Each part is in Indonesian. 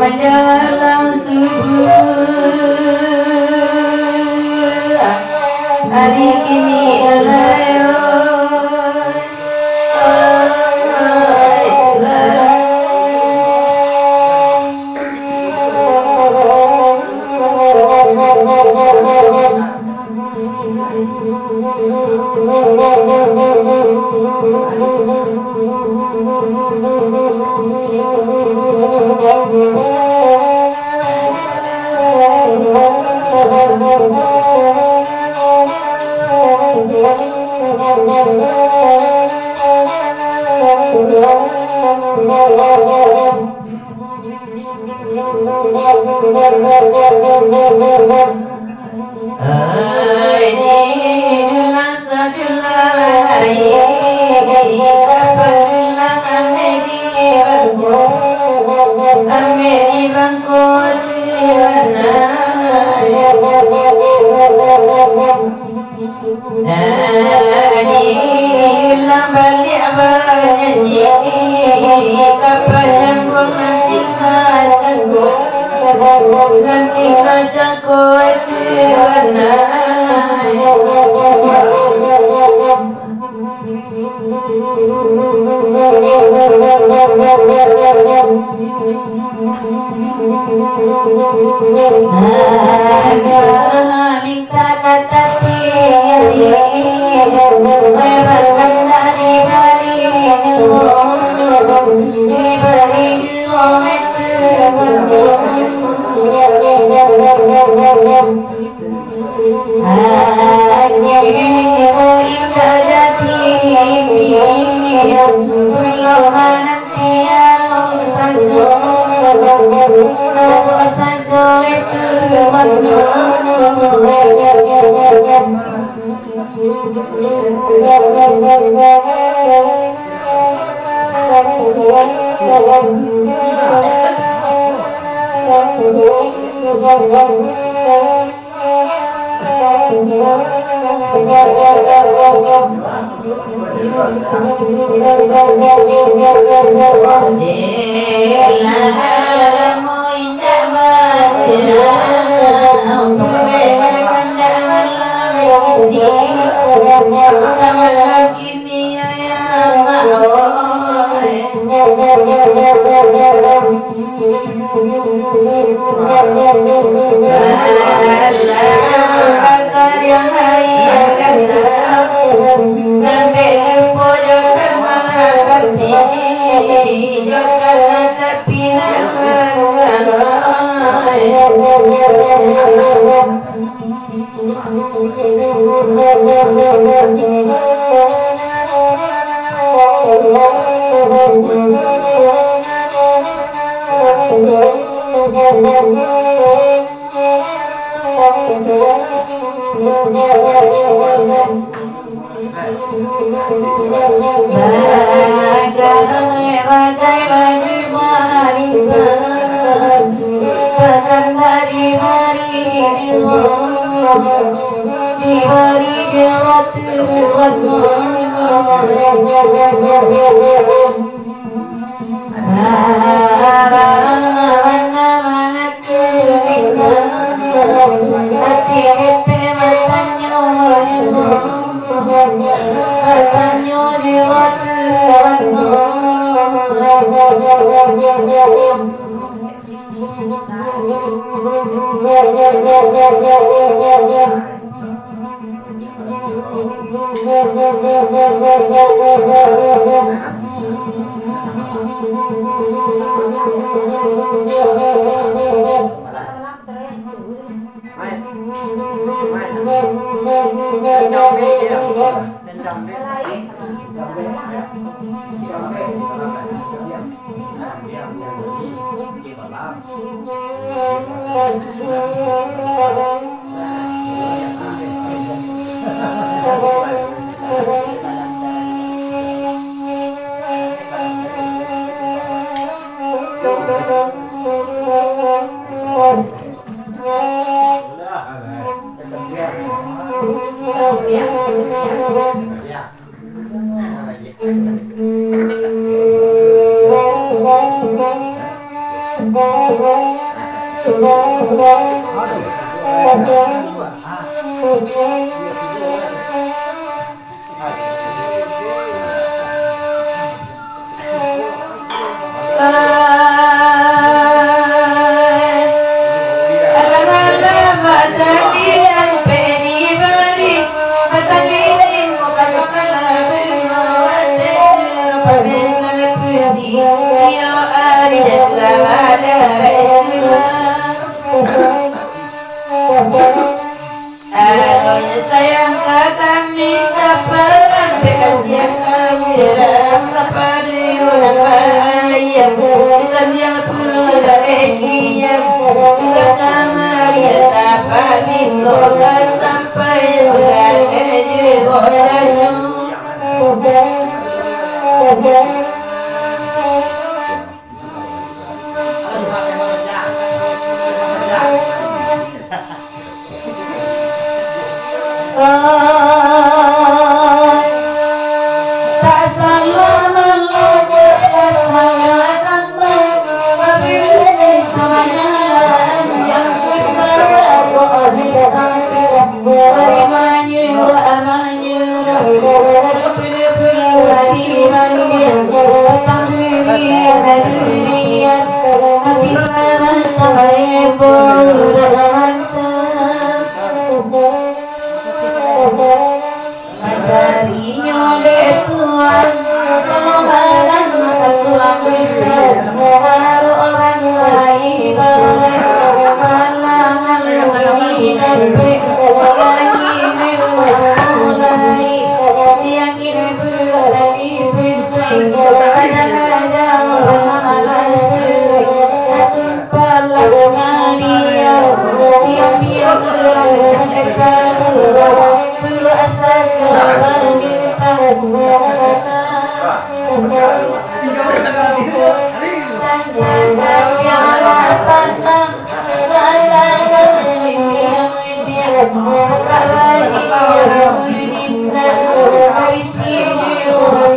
Menjelang subuh hari kini minta kata Sayang kami siapa bekas yang kami rasa pada orang bahaya Islam yang perlu rekinya juga kamar ya dapat diloga sampai terada jiwanya tak salah manusia salah tanpa apabila samanya yang berbawa bisa menyuruh terpilih hati datang durian hati sama tamai mencarinya deh Tuhan kalau badan mata tuang bisa baru orang lain boleh pandangan ini sampai lagi mulai yang ini berani bentai ada jauh malas sumpah dia diam sedekah berasa jauh minta cancakan piala sanang dia sekarang dia meninda berisi Tuhan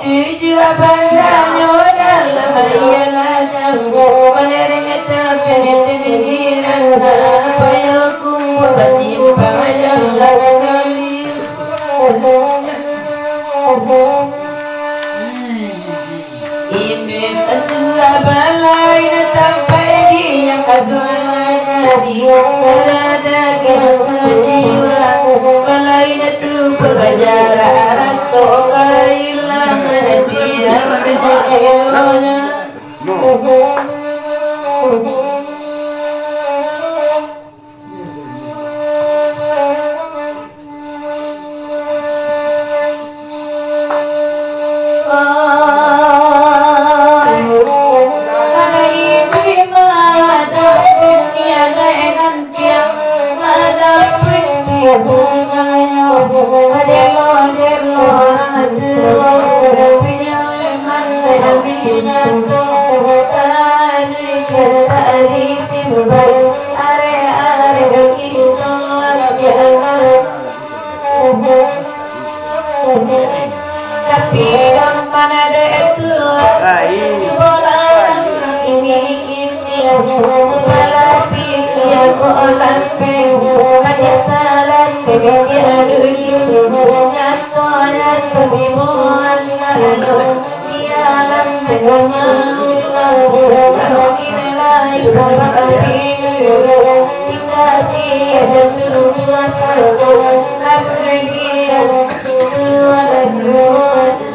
setuju apanya dalam ayalannya menerima penetiran apa yang kumpuh bersimpang majalah kali ibu kesudah balai sampai dia kaduannya dia berada sejiwa balai itu berbajar rasa kehilangan dia terjadinya tapi mana ada itu sekolah ini Malapi kia ko lampe Pada salat kaya dulu Nyato nyato bimuan nalo Ialam mengamau Mungkin lai sama abinu Kita cia dua sasa Kemudian dua laluan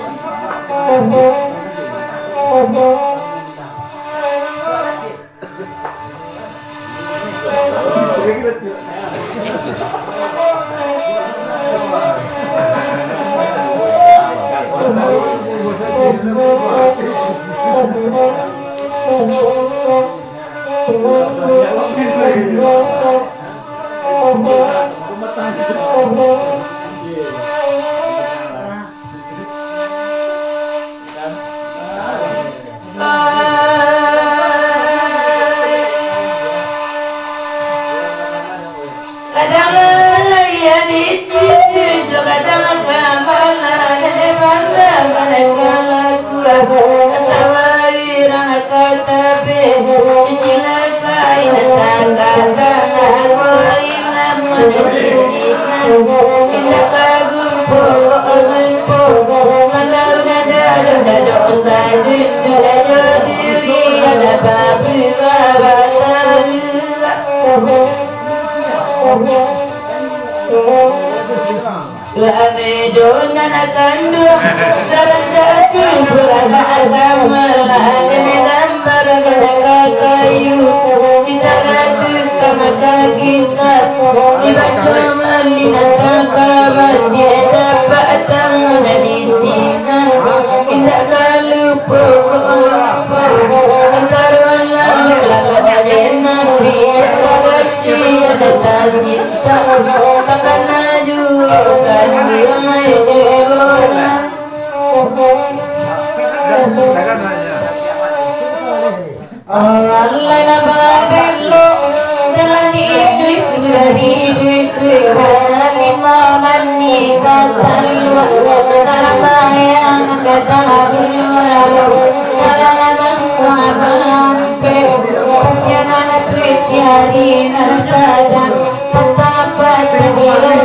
Amedona nakandu dalam satu berala agama lagane gambar gana kayu kita ratu kamaka kita dibaca malina takabat tidak dapat tamu di sini tidak kalupa antara lalu ada nabi berarti ada tasita akan ajukan ramai dibona Allah nababilo jalan hidup dari hidup lima mani katalu narabayang katalu narabayang narabayang pasianan kutiari narasadang patapat diri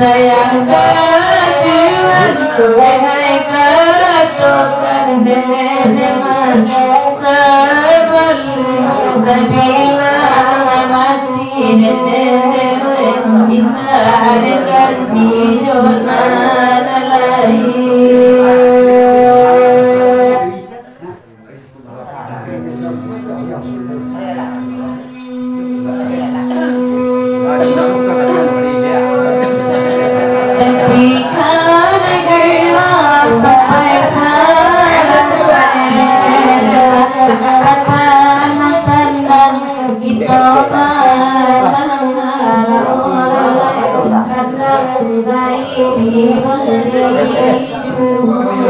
Sayang katuan Denai katokan Deneman Sabalun Tabila mati Denewe Inna ada ganti Jona Dalari Bye.